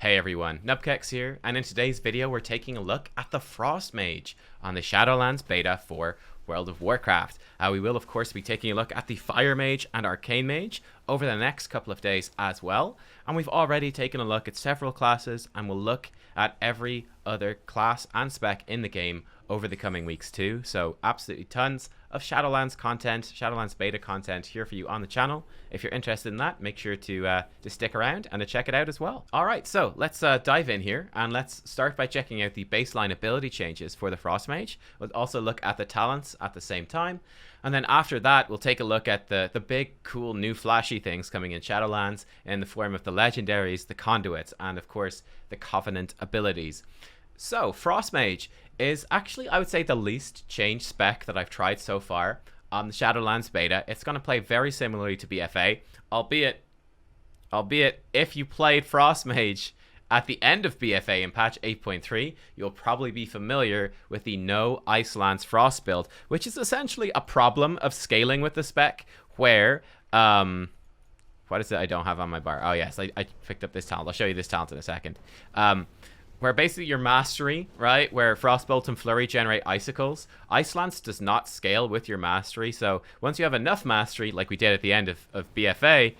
Hey everyone, Nubkeks here, and in today's video we're taking a look at the Frost Mage on the Shadowlands beta for World of Warcraft. We will of course be taking a look at the Fire Mage and Arcane Mage over the next couple of days as well, and we've already taken a look at several classes and we'll look at every other class and spec in the game over the coming weeks too. So absolutely tons of Shadowlands content, Shadowlands beta content here for you on the channel. If you're interested in that, make sure to stick around and to check it out as well. All right, so let's dive in here and let's start by checking out the baseline ability changes for the Frost Mage. We'll also look at the talents at the same time. And then after that, we'll take a look at the big, cool, new flashy things coming in Shadowlands in the form of the Legendaries, the Conduits, and of course, the Covenant abilities. So, Frost Mage is actually, I would say, the least changed spec that I've tried so far on the Shadowlands beta. It's going to play very similarly to BFA, albeit if you played Frost Mage at the end of BFA in patch 8.3, you'll probably be familiar with the no Ice Lance Frost build, which is essentially a problem of scaling with the spec where, what is it I don't have on my bar? Oh yes, I picked up this talent. I'll show you this talent in a second. Where basically your mastery, right, where Frostbolt and Flurry generate icicles, Ice Lance does not scale with your mastery. So once you have enough mastery, like we did at the end of BFA,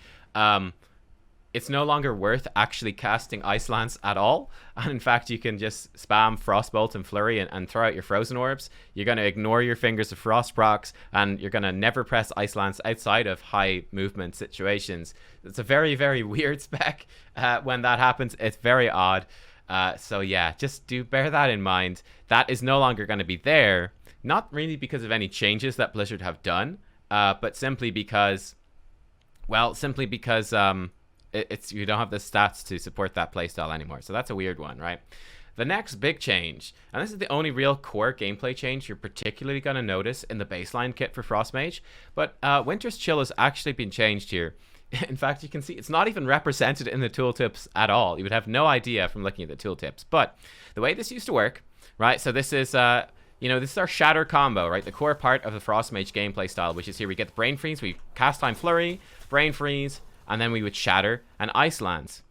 it's no longer worth actually casting Ice Lance at all. And in fact, you can just spam Frostbolt and Flurry and throw out your Frozen Orbs. You're going to ignore your Fingers of Frost procs, and you're going to never press Ice Lance outside of high movement situations. It's a very, very weird spec when that happens. It's very odd. So yeah, just do bear that in mind. That is no longer going to be there. Not really because of any changes that Blizzard have done, but simply because, well, it's you don't have the stats to support that playstyle anymore. So that's a weird one, right? The next big change, and this is the only real core gameplay change you're particularly going to notice in the baseline kit for Frost Mage, but Winter's Chill has actually been changed here. In fact, you can see it's not even represented in the tooltips at all. You would have no idea from looking at the tooltips. But the way this used to work, right? So this is, this is our Shatter combo, right? The core part of the Frost Mage gameplay style, which is here we get the Brain Freeze, we cast time Flurry, Brain Freeze, and then we would Shatter and Ice Lance.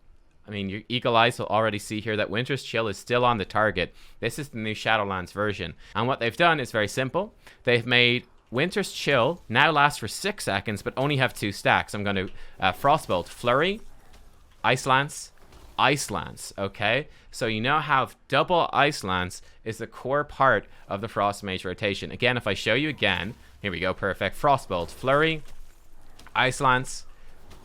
I mean, your eagle eyes will already see here that Winter's Chill is still on the target. This is the new Shadowlands version. And what they've done is very simple. They've made Winter's Chill now lasts for 6 seconds, but only have 2 stacks. I'm going to Frostbolt, Flurry, Ice Lance, Ice Lance, okay? So you now have double Ice Lance is the core part of the Frost Mage rotation. Again, if I show you again, here we go, perfect. Frostbolt, Flurry, Ice Lance,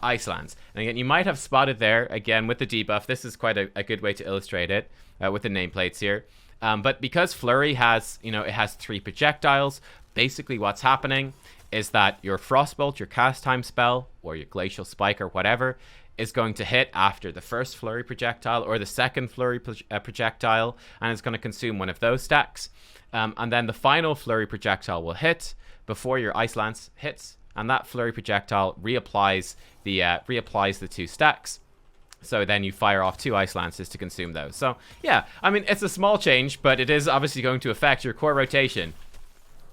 Ice Lance. And again, you might have spotted there, again, with the debuff. This is quite a good way to illustrate it with the nameplates here. But because Flurry has, it has 3 projectiles, basically what's happening is that your Frostbolt, your cast time spell, or your Glacial Spike or whatever, is going to hit after the first Flurry projectile or the second Flurry projectile, and it's going to consume one of those stacks. And then the final Flurry projectile will hit before your Ice Lance hits, and that Flurry projectile reapplies the 2 stacks. So then you fire off 2 Ice Lances to consume those. So yeah, I mean, it's a small change, but it is obviously going to affect your core rotation.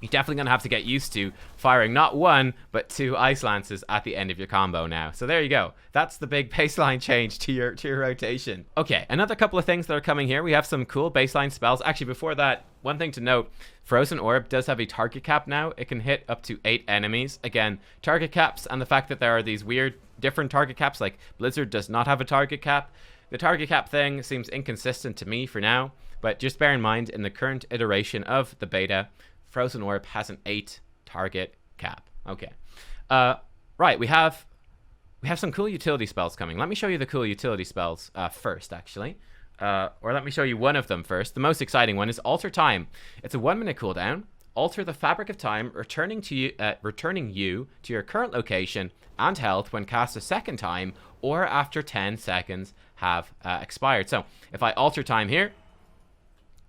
You're definitely going to have to get used to firing not 1, but 2 Ice Lances at the end of your combo now. So there you go. That's the big baseline change to your rotation. Okay, another couple of things that are coming here. We have some cool baseline spells. Actually, before that, one thing to note, Frozen Orb does have a target cap now. It can hit up to 8 enemies. Again, target caps and the fact that there are these weird different target caps, like Blizzard does not have a target cap. The target cap thing seems inconsistent to me for now, but just bear in mind, in the current iteration of the beta, Frozen Orb has an 8 target cap. Okay. Right, we have some cool utility spells coming. Let me show you the cool utility spells first, actually. Or let me show you one of them first. The most exciting one is Alter Time. It's a 1-minute cooldown. Alter the fabric of time, returning you to your current location and health when cast a second time or after 10 seconds have expired. So if I alter time here,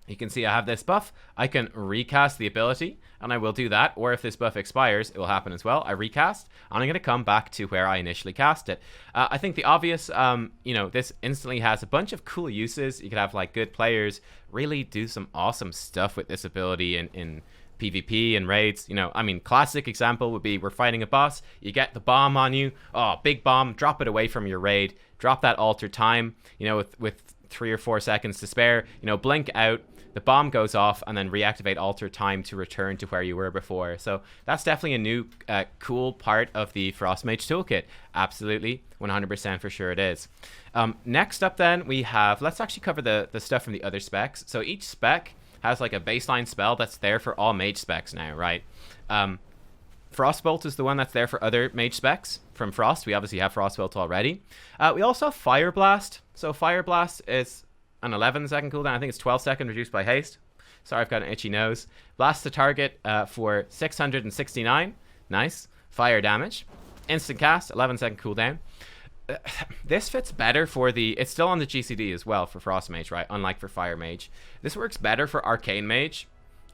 you can see I have this buff. I can recast the ability, and I will do that. Or if this buff expires, it will happen as well. I recast, and I'm going to come back to where I initially cast it. I think the obvious, this instantly has a bunch of cool uses. You could have, like, good players really do some awesome stuff with this ability in PvP and raids. Classic example would be we're fighting a boss. You get the bomb on you. Oh, big bomb. Drop it away from your raid. Drop that alter time. With 3 or 4 seconds to spare, you know, blink out, the bomb goes off, and then reactivate alter time to return to where you were before. So that's definitely a new cool part of the Frost Mage toolkit. Absolutely, 100% for sure it is. Next up then, we have, let's actually cover the stuff from the other specs. So each spec has like a baseline spell that's there for all mage specs now, right? Frostbolt is the one that's there for other mage specs from Frost. We obviously have Frostbolt already. We also have Fire Blast. So Fire Blast is an 11-second cooldown. I think it's 12-second reduced by haste. Sorry, I've got an itchy nose. Blast the target for 669. Nice. Fire damage. Instant cast, 11-second cooldown. This fits better for the... It's still on the GCD as well for Frost Mage, right? Unlike for Fire Mage. This works better for Arcane Mage.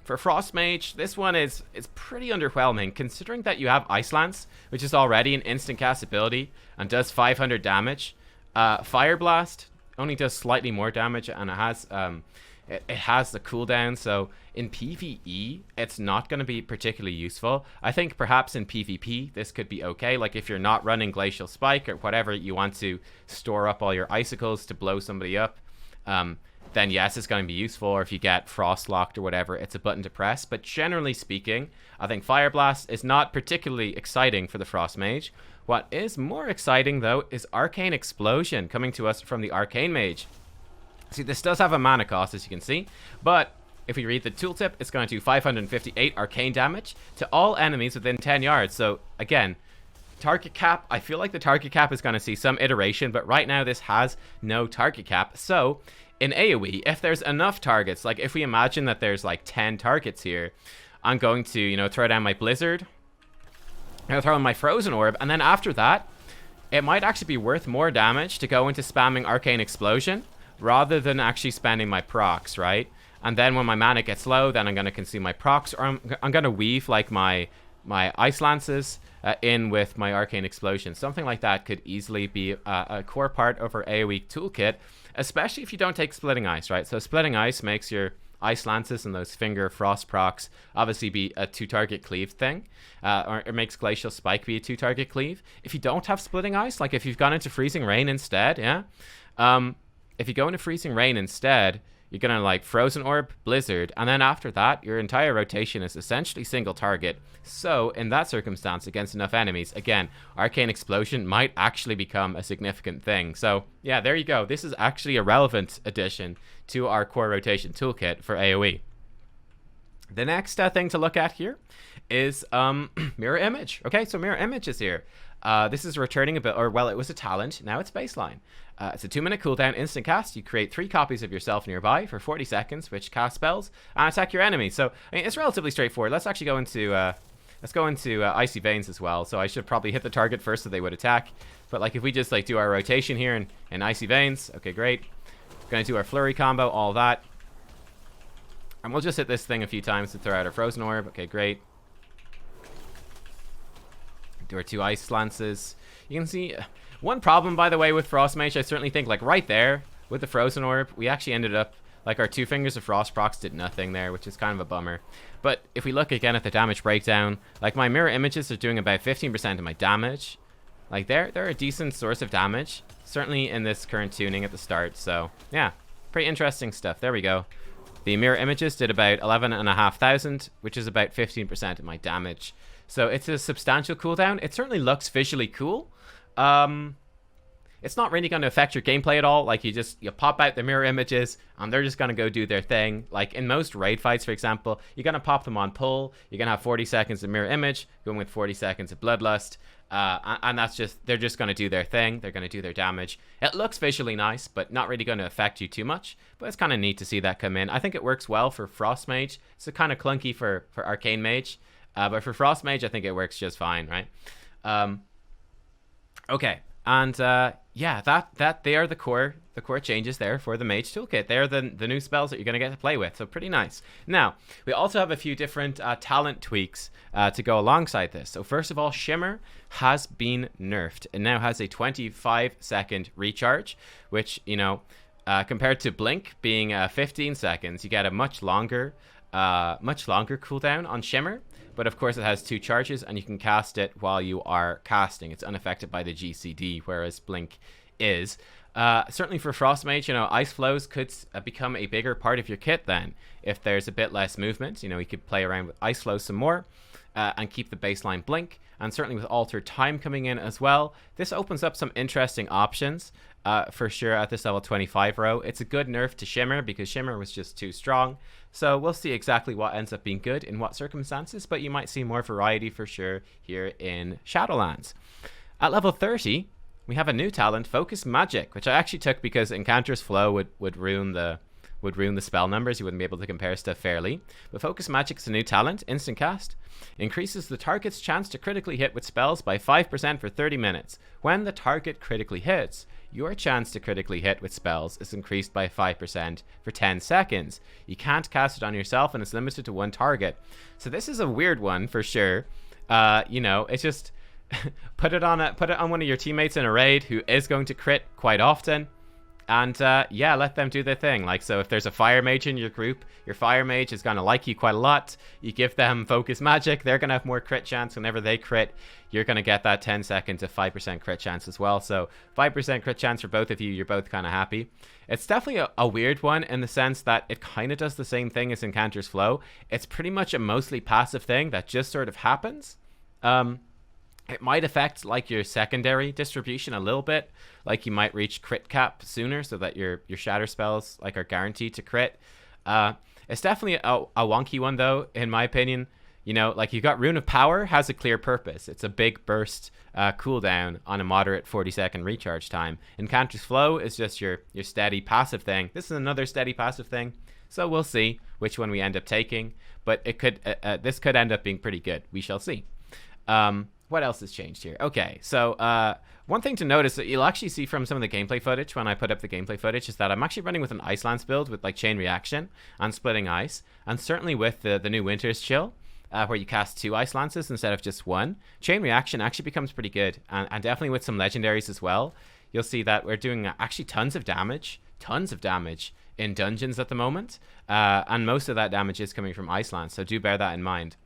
For Frost Mage, this one is pretty underwhelming, considering that you have Ice Lance, which is already an instant cast ability and does 500 damage. Fire Blast only does slightly more damage, and it has the cooldown, so in PvE, it's not going to be particularly useful. I think perhaps in PvP, this could be okay. Like if you're not running Glacial Spike or whatever, you want to store up all your icicles to blow somebody up, then yes, it's going to be useful. Or if you get frost locked or whatever, it's a button to press. But generally speaking, I think Fire Blast is not particularly exciting for the Frost Mage. What is more exciting, though, is Arcane Explosion coming to us from the Arcane Mage. See, this does have a mana cost, as you can see, but if we read the tooltip, it's going to do 558 arcane damage to all enemies within 10 yards. So, again, target cap, I feel like the target cap is going to see some iteration, but right now this has no target cap. So, in AoE, if there's enough targets, like if we imagine that there's like 10 targets here, I'm going to, you know, throw down my Blizzard, I'm going to throw in my Frozen Orb, and then after that, it might actually be worth more damage to go into spamming Arcane Explosion rather than actually spending my procs, right? And then when my mana gets low, then I'm going to consume my procs, or I'm going to weave like my Ice Lances in with my Arcane Explosion. Something like that could easily be a core part of our AoE toolkit, especially if you don't take Splitting Ice, right? So Splitting Ice makes your Ice Lances and those Finger Frost procs obviously be a 2-target cleave thing, or it makes Glacial Spike be a 2-target cleave. If you don't have Splitting Ice, like if you've gone into Freezing Rain instead, yeah? If you go into Freezing Rain instead, you're going to like Frozen Orb, Blizzard, and then after that, your entire rotation is essentially single target. So, in that circumstance, against enough enemies, again, Arcane Explosion might actually become a significant thing. So, yeah, there you go. This is actually a relevant addition to our core rotation toolkit for AoE. The next thing to look at here is Mirror Image. Okay, so Mirror Image is here. This is returning a bit, or well, it was a talent, now it's baseline. It's a 2-minute cooldown, instant cast. You create 3 copies of yourself nearby for 40 seconds, which cast spells and attack your enemy. So I mean, it's relatively straightforward. Let's actually go into Icy Veins as well. So I should probably hit the target first so they would attack. But like if we just like do our rotation here in Icy Veins, okay, great. Gonna do our flurry combo, all that, and we'll just hit this thing a few times to throw out our Frozen Orb. Okay, great. Do our 2 Ice Lances. You can see one problem, by the way, with Frost Mage, I certainly think, like right there with the Frozen Orb, we actually ended up, like our 2 Fingers of Frost procs did nothing there, which is kind of a bummer. But if we look again at the damage breakdown, like my Mirror Images are doing about 15% of my damage. Like they're a decent source of damage, certainly in this current tuning at the start. So yeah, pretty interesting stuff. There we go. The Mirror Images did about 11,500, which is about 15% of my damage. So it's a substantial cooldown. It certainly looks visually cool. It's not really going to affect your gameplay at all. Like you pop out the Mirror Images and they're just going to go do their thing. Like in most raid fights, for example, you're going to pop them on pull. You're going to have 40 seconds of Mirror Image, going with 40 seconds of Bloodlust. And that's they're just going to do their thing. They're going to do their damage. It looks visually nice, but not really going to affect you too much. But it's kind of neat to see that come in. I think it works well for Frost Mage. It's kind of clunky for Arcane Mage. But for Frost Mage, I think it works just fine, right? Okay. And yeah, that they are the core changes there for the Mage toolkit. They're the new spells that you're going to get to play with, so pretty nice. Now, we also have a few different talent tweaks to go alongside this. So first of all, Shimmer has been nerfed. It now has a 25-second recharge, which, you know, compared to Blink being 15 seconds, you get a much longer cooldown on Shimmer. But of course it has 2 charges and you can cast it while you are casting. It's unaffected by the GCD, whereas Blink is. Certainly for Frost Mage, you know, Ice Flows could become a bigger part of your kit then. If there's a bit less movement, you know, you could play around with Ice Flows some more and keep the baseline Blink. And certainly with Altered Time coming in as well, this opens up some interesting options for sure at this level 25 row. It's a good nerf to Shimmer because Shimmer was just too strong. So we'll see exactly what ends up being good in what circumstances, but you might see more variety for sure here in Shadowlands. At level 30, we have a new talent, Focus Magic, which I actually took because Encanter's Flow would ruin the spell numbers. You wouldn't be able to compare stuff fairly. But Focus Magic is a new talent, instant cast. Increases the target's chance to critically hit with spells by 5% for 30 minutes. When the target critically hits, your chance to critically hit with spells is increased by 5% for 10 seconds. You can't cast it on yourself and it's limited to one target. So this is a weird one for sure. You know, it's just put it on one of your teammates in a raid who is going to crit quite often. And yeah, let them do their thing. Like, so if there's a fire mage in your group, your fire mage is going to like you quite a lot. You give them Focus Magic, they're going to have more crit chance. Whenever they crit, you're going to get that 10 seconds of 5% crit chance as well. So 5% crit chance for both of you, you're both kind of happy. It's definitely a weird one in the sense that it kind of does the same thing as Encanter's Flow. It's pretty much a mostly passive thing that just sort of happens. It might affect like your secondary distribution a little bit, like you might reach crit cap sooner so that your shatter spells like are guaranteed to crit. It's definitely a wonky one though, in my opinion. You know, like you got Rune of Power has a clear purpose. It's a big burst cooldown on a moderate 40-second recharge time. Encanter's Flow is just your steady passive thing. This is another steady passive thing. So we'll see which one we end up taking, but it could this could end up being pretty good. We shall see. What else has changed here? Okay, so one thing to notice that you'll actually see from some of the gameplay footage when I put up the gameplay footage is that I'm actually running with an Ice Lance build with like Chain Reaction and Splitting Ice, and certainly with the new Winter's Chill, where you cast 2 Ice Lances instead of just 1. Chain Reaction actually becomes pretty good, and definitely with some Legendaries as well. You'll see that we're doing actually tons of damage in dungeons at the moment, and most of that damage is coming from Ice Lance, so do bear that in mind.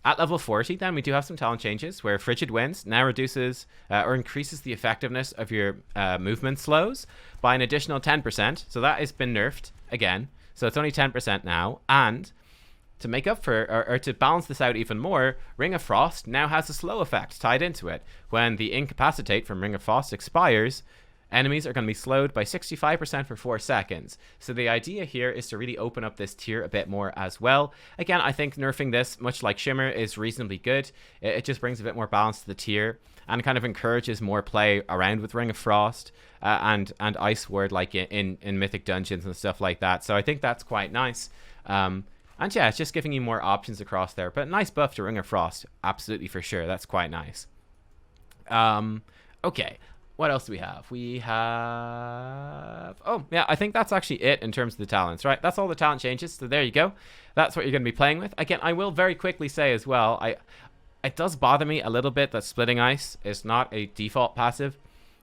At level 40, then, we do have some talent changes where Frigid Winds now reduces or increases the effectiveness of your movement slows by an additional 10%. So that has been nerfed again. So it's only 10% now. And to make up for, or to balance this out even more, Ring of Frost now has a slow effect tied into it. When the Incapacitate from Ring of Frost expires, enemies are going to be slowed by 65% for 4 seconds. So the idea here is to really open up this tier a bit more as well. Again, I think nerfing this, much like Shimmer, is reasonably good. It just brings a bit more balance to the tier and kind of encourages more play around with Ring of Frost and Ice Ward, like in Mythic Dungeons and stuff like that. So I think that's quite nice. And yeah, it's just giving you more options across there. But nice buff to Ring of Frost, absolutely for sure. That's quite nice. Okay. What else do we have? We have... Oh, yeah, I think that's actually it in terms of the talents, right? That's all the talent changes, so there you go. That's what you're going to be playing with. Again, I will very quickly say as well, it does bother me a little bit that Splitting Ice is not a default passive.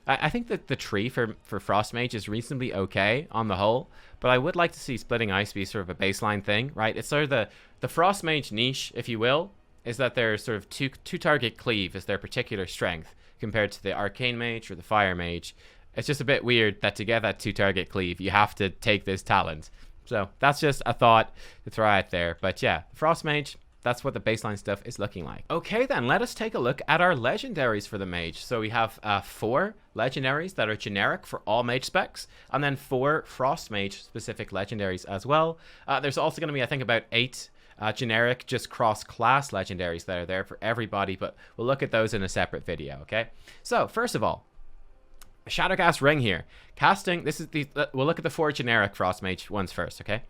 I think that the tree for Frost Mage is reasonably okay on the whole, but I would like to see Splitting Ice be sort of a baseline thing, right? It's sort of the Frost Mage niche, if you will, is that there's sort of two target cleave is their particular strength, compared to the Arcane Mage or the Fire Mage. It's just a bit weird that to get that 2-target cleave, you have to take this talent. So that's just a thought to throw out there. But yeah, Frost Mage, that's what the baseline stuff is looking like. Okay then, let us take a look at our Legendaries for the Mage. So we have 4 Legendaries that are generic for all Mage specs, and then 4 Frost Mage specific Legendaries as well. There's also going to be, I think, about 8 generic, just cross-class Legendaries that are there for everybody, but we'll look at those in a separate video, okay? So, first of all, Shadowcast Ring here. Casting, we'll look at the 4 generic Frost Mage ones first, okay?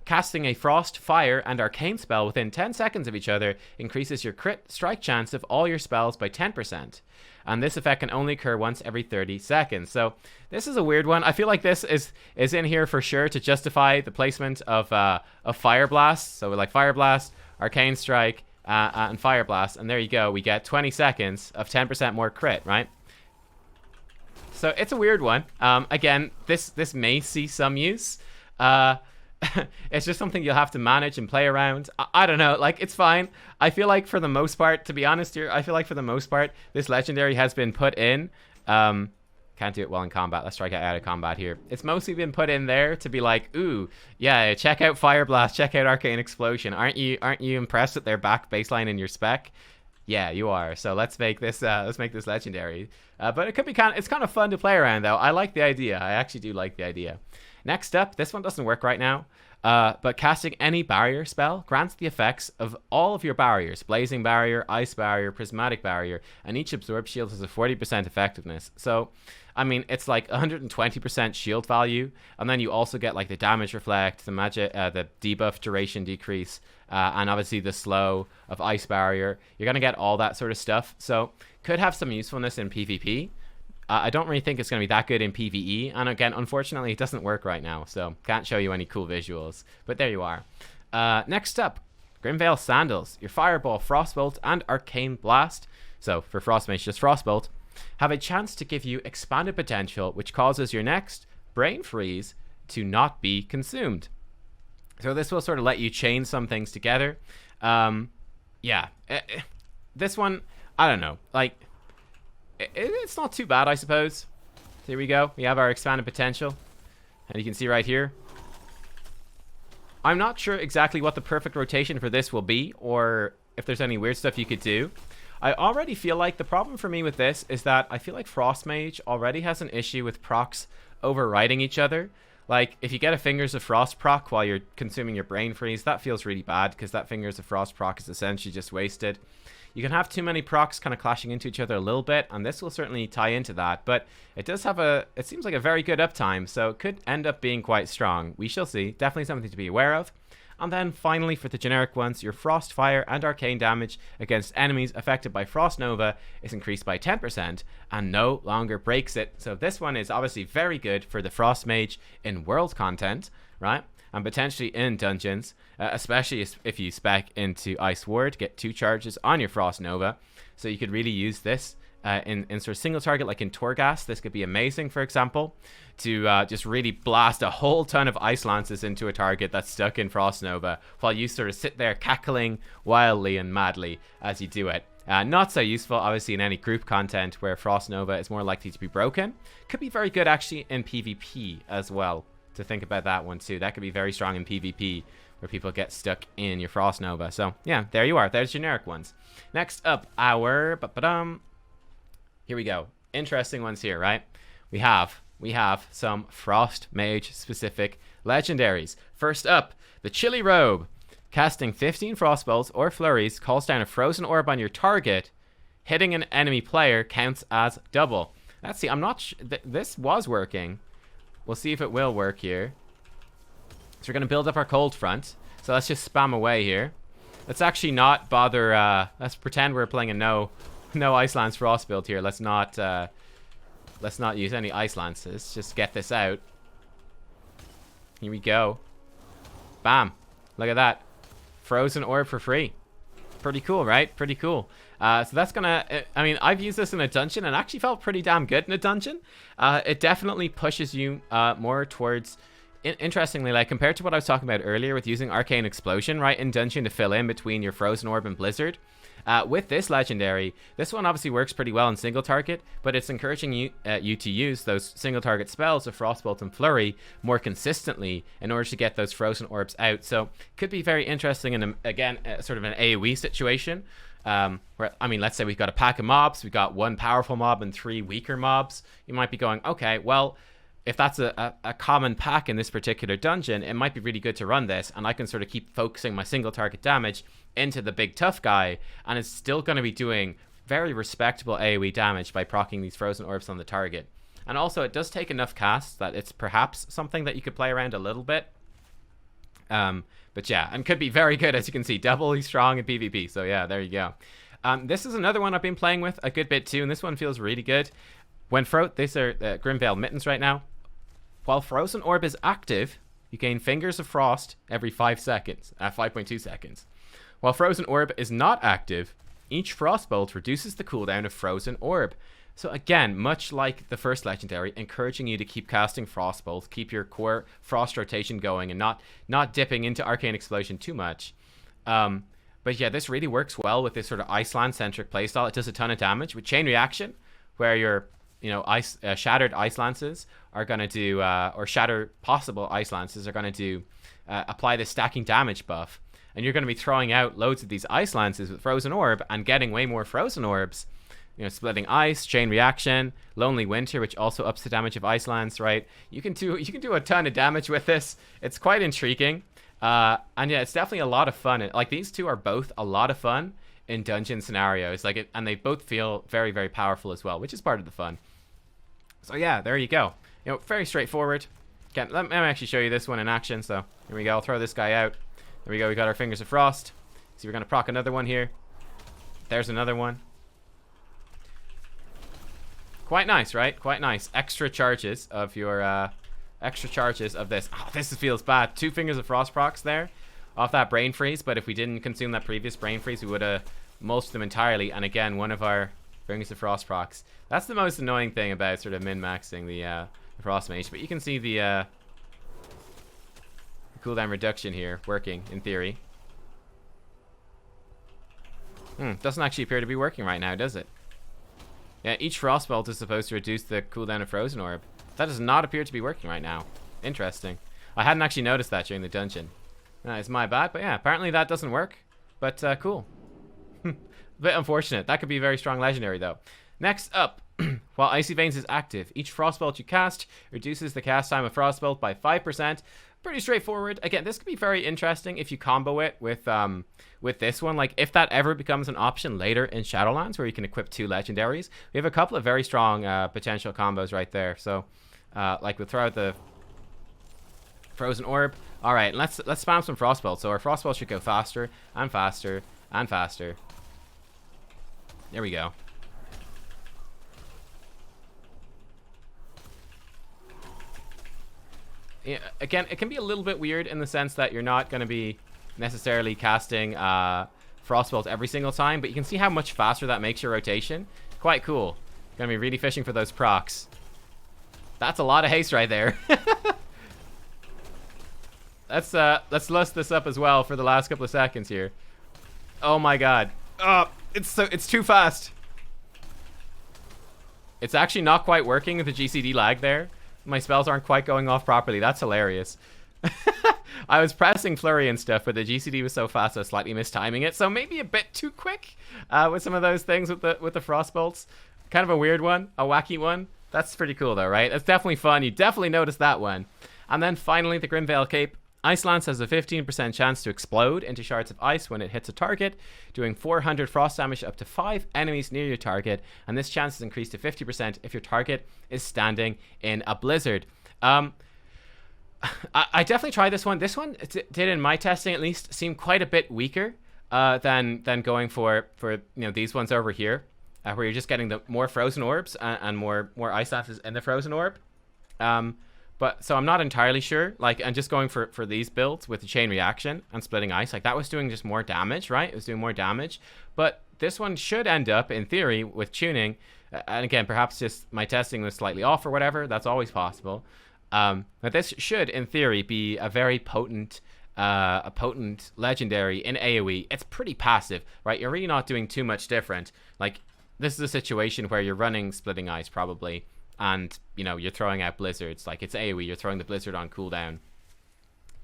Casting a Frost, Fire, and Arcane spell within 10 seconds of each other increases your crit strike chance of all your spells by 10%. And this effect can only occur once every 30 seconds. So this is a weird one. I feel like this is in here for sure to justify the placement of Fire Blast. So like Fire Blast, Arcane Strike, and Fire Blast. And there you go. We get 20 seconds of 10% more crit, right? So it's a weird one. Again, this may see some use. It's just something you'll have to manage and play around. I don't know, like, it's fine. I feel like for the most part, to be honest here, I feel like for the most part, this Legendary has been put in kind Can't do it well in combat. Let's try to get out of combat here. It's mostly been put in there to be like, ooh, yeah, check out Fire Blast, check out Arcane Explosion. Aren't you impressed with their back baseline in your spec? Yeah, you are. So let's make this legendary. But it could be it's kind of fun to play around though. I like the idea. I actually do like the idea. Next up, this one doesn't work right now. But casting any barrier spell grants the effects of all of your barriers: Blazing Barrier, Ice Barrier, Prismatic Barrier, and each absorbed shield has a 40% effectiveness. So, I mean, it's like 120% shield value, and then you also get like the damage reflect, the magic, the debuff duration decrease, and obviously the slow of Ice Barrier. You're gonna get all that sort of stuff. So, could have some usefulness in PvP. I don't really think it's going to be that good in PvE. And again, unfortunately, it doesn't work right now. So can't show you any cool visuals. But there you are. Next up, Grimveil Sandals. Your Fireball, Frostbolt, and Arcane Blast. So for Frost Mage, just Frostbolt. Have a chance to give you expanded potential, which causes your next Brain Freeze to not be consumed. So this will sort of let you chain some things together. Yeah. This one, I don't know. Like, it's not too bad, I suppose. Here we go. We have our expanded potential. And you can see right here. I'm not sure exactly what the perfect rotation for this will be, or if there's any weird stuff you could do. I already feel like the problem for me with this is that I feel like Frost Mage already has an issue with procs overriding each other. Like, if you get a Fingers of Frost proc while you're consuming your Brain Freeze, that feels really bad, because that Fingers of Frost proc is essentially just wasted. You can have too many procs kind of clashing into each other a little bit, and this will certainly tie into that, but it does have it seems like a very good uptime, so it could end up being quite strong. We shall see. Definitely something to be aware of. And then finally, for the generic ones, your Frost, Fire, and Arcane damage against enemies affected by Frost Nova is increased by 10% and no longer breaks it. So this one is obviously very good for the Frost Mage in world content, right? And potentially in dungeons, especially if you spec into Ice Ward, get 2 charges on your Frost Nova. So you could really use this in sort of single target, like in Torghast. This could be amazing, for example, to just really blast a whole ton of Ice Lances into a target that's stuck in Frost Nova, while you sort of sit there cackling wildly and madly as you do it. Not so useful, obviously, in any group content where Frost Nova is more likely to be broken. Could be very good, actually, in PvP as well. To think about that one too. That could be very strong in PvP, where people get stuck in your Frost Nova. So yeah, there you are. There's generic ones. Next up, our here we go. Interesting ones here, right? We have some Frost Mage specific legendaries. First up, the Chilly Robe. Casting 15 Frostbolts or Flurries calls down a frozen orb on your target. Hitting an enemy player counts as double. Let's see. I'm not this was working. We'll see if it will work here. So we're going to build up our cold front. So let's just spam away here. Let's actually not bother. Let's pretend we're playing a no Ice Lance Frost build here. Let's not use any Ice Lances. Just get this out. Here we go. Bam. Look at that. Frozen orb for free. Pretty cool, right? Pretty cool. So that's gonna, I mean, I've used this in a dungeon and actually felt pretty damn good in a dungeon. It definitely pushes you more towards, interestingly, like compared to what I was talking about earlier with using Arcane Explosion, right, in dungeon to fill in between your Frozen Orb and Blizzard. With this legendary, this one obviously works pretty well in single target, but it's encouraging you to use those single target spells of Frostbolt and Flurry more consistently in order to get those Frozen Orbs out. So could be very interesting in, again, sort of an AoE situation. Where, I mean, let's say we've got a pack of mobs, we've got 1 powerful mob and 3 weaker mobs. You might be going, okay, well, if that's a common pack in this particular dungeon, it might be really good to run this, and I can sort of keep focusing my single target damage into the big tough guy, and it's still going to be doing very respectable AoE damage by proccing these Frozen Orbs on the target. And also, it does take enough casts that it's perhaps something that you could play around a little bit. But yeah, and could be very good, as you can see, doubly strong in PvP. So yeah, there you go. This is another one I've been playing with a good bit too, and this one feels really good. When these are Grimveil Mittens right now. While Frozen Orb is active, you gain Fingers of Frost every 5 seconds, 5.2 seconds. While Frozen Orb is not active, each Frostbolt reduces the cooldown of Frozen Orb. So again, much like the first legendary, encouraging you to keep casting Frostbolt, keep your core Frost rotation going, and not dipping into Arcane Explosion too much. But yeah, this really works well with this sort of Iceland-centric playstyle. It does a ton of damage with Chain Reaction, where you're shattered ice lances are going to do, or shatter possible ice lances are going to do, apply the stacking damage buff. And you're going to be throwing out loads of these ice lances with frozen orb and getting way more frozen orbs. Splitting ice, chain reaction, lonely winter, which also ups the damage of ice lance, right? You can do a ton of damage with this. It's quite intriguing. And yeah, it's definitely a lot of fun. Like, these two are both a lot of fun in dungeon scenarios, and they both feel very, very powerful as well, which is part of the fun. So yeah, there you go. Very straightforward. Let me actually show you this one in action. So here we go. I'll throw this guy out. There we go. We got our Fingers of Frost. So we're gonna proc another one here. There's another one. Quite nice, right? Quite nice. Extra charges of your this. Oh, this feels bad. 2 Fingers of Frost procs there off that brain freeze, but if we didn't consume that previous brain freeze, we would have mulched them entirely. And again, one of our Fingers of Frost procs. That's the most annoying thing about sort of min-maxing the Frost Mage. But you can see the cooldown reduction here working in theory. Doesn't actually appear to be working right now, does it? Yeah, each Frostbolt is supposed to reduce the cooldown of Frozen Orb. That does not appear to be working right now. Interesting. I hadn't actually noticed that during the dungeon. It's my bad, but yeah, apparently that doesn't work. But cool. Bit unfortunate. That could be a very strong legendary, though. Next up, while Icy Veins is active, each Frostbolt you cast reduces the cast time of Frostbolt by 5%. Pretty straightforward. Again, this could be very interesting if you combo it with this one. Like, if that ever becomes an option later in Shadowlands, where you can equip 2 legendaries, we have a couple of very strong potential combos right there. So, like, we'll throw out the Frozen Orb. All right, let's spam some Frostbolt. So our Frostbolt should go faster and faster and faster. There we go. Yeah, again, it can be a little bit weird in the sense that you're not going to be necessarily casting Frostbolt every single time, but you can see how much faster that makes your rotation. Quite cool. Going to be really fishing for those procs. That's a lot of haste right there. Let's lust this up as well for the last couple of seconds here. Oh my god. Oh, it's too fast. It's actually not quite working with the GCD lag there. My spells aren't quite going off properly. That's hilarious. I was pressing flurry and stuff, but the GCD was so fast I was slightly mistiming it. So maybe a bit too quick with some of those things with the Frostbolts. Kind of a weird one, a wacky one. That's pretty cool though, right? That's definitely fun. You definitely noticed that one. And then finally, the Grimveil Cape. Ice Lance has a 15% chance to explode into shards of ice when it hits a target, doing 400 frost damage up to 5 enemies near your target, and this chance is increased to 50% if your target is standing in a blizzard. I definitely tried this one. This one did, in my testing at least, seem quite a bit weaker than going for these ones over here, where you're just getting the more frozen orbs and more ice lances in the frozen orb. But so I'm not entirely sure, and just going for these builds with the chain reaction and splitting ice, that was doing just more damage, right? It was doing more damage, but this one should end up, in theory, with tuning, and again, perhaps just my testing was slightly off or whatever, that's always possible, but this should, in theory, be a very potent legendary in AoE. It's pretty passive, right? You're really not doing too much different. This is a situation where you're running splitting ice, probably, and you're throwing out blizzards. It's AoE, you're throwing the blizzard on cooldown.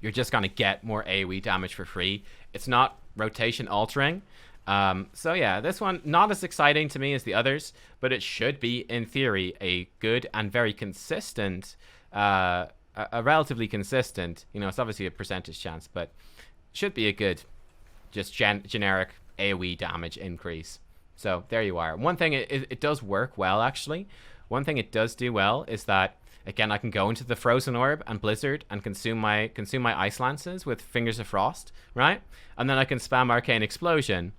You're just gonna get more AoE damage for free. It's not rotation altering. So yeah, this one not as exciting to me as the others, but it should be, in theory, a good and very consistent, a relatively consistent, it's obviously a percentage chance, but should be a good, just generic AoE damage increase. So there you are. One thing, it does work well, actually. One thing it does do well is that, again, I can go into the Frozen Orb and Blizzard and consume my Ice Lances with Fingers of Frost, right? And then I can spam Arcane Explosion,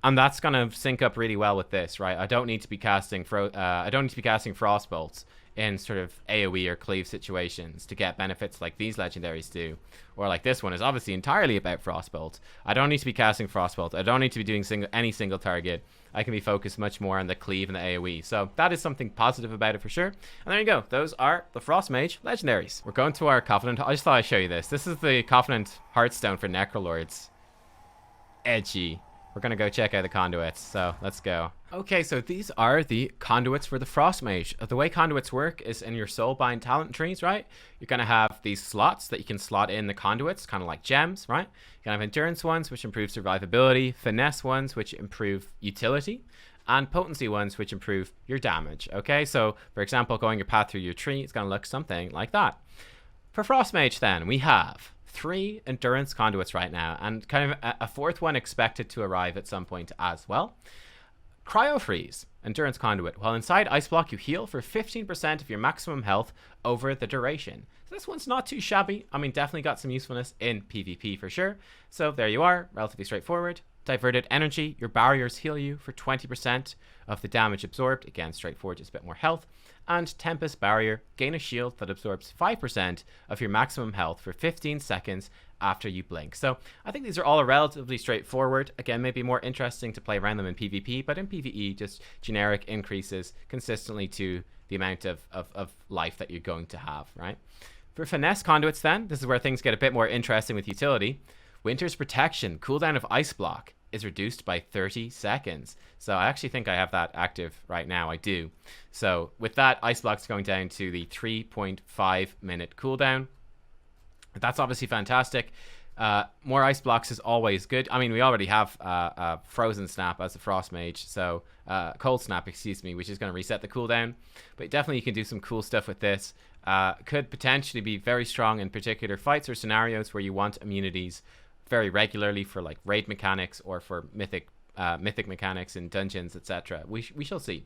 and that's gonna sync up really well with this, right? I don't need to be casting Frostbolts in sort of AoE or cleave situations to get benefits like these legendaries do, or like this one is obviously entirely about Frostbolt. I don't need to be casting Frostbolt. I don't need to be doing any single target. I can be focused much more on the cleave and the AoE. So that is something positive about it for sure. And there you go. Those are the Frost Mage legendaries. We're going to our Covenant. I just thought I'd show you this. This is the Covenant Hearthstone for Necrolords. Edgy. We're going to go check out the Conduits. So let's go. Okay, so these are the conduits for the Frost Mage. The way conduits work is in your soulbind talent trees, right? You're going to have these slots that you can slot in the conduits, kind of like gems, right? You're going to have endurance ones, which improve survivability, finesse ones, which improve utility, and potency ones, which improve your damage. Okay, so for example, going your path through your tree, it's going to look something like that. For Frost Mage, then, we have 3 endurance conduits right now, and kind of a 4th one expected to arrive at some point as well. Cryo Freeze, Endurance Conduit. While inside Ice Block, you heal for 15% of your maximum health over the duration. So this one's not too shabby. I mean, definitely got some usefulness in PvP for sure. So there you are, relatively straightforward. Diverted Energy, your barriers heal you for 20% of the damage absorbed. Again, straightforward, just a bit more health. And Tempest Barrier, gain a shield that absorbs 5% of your maximum health for 15 seconds after you blink. So I think these are all relatively straightforward. Again, maybe more interesting to play around them in PvP, but in PvE, just generic increases consistently to the amount of life that you're going to have, right? For Finesse Conduits then, this is where things get a bit more interesting with utility. Winter's Protection, cooldown of Ice Block is reduced by 30 seconds. So I actually think I have that active right now. I do. So with that, Ice Block's going down to the 3.5 minute cooldown. That's obviously fantastic. More Ice Blocks is always good. I mean, we already have Frozen Snap as a Frost Mage. So Cold Snap, excuse me, which is going to reset the cooldown. But definitely you can do some cool stuff with this. Could potentially be very strong in particular fights or scenarios where you want immunities very regularly for like raid mechanics or for mythic mechanics in dungeons, etc. We shall see.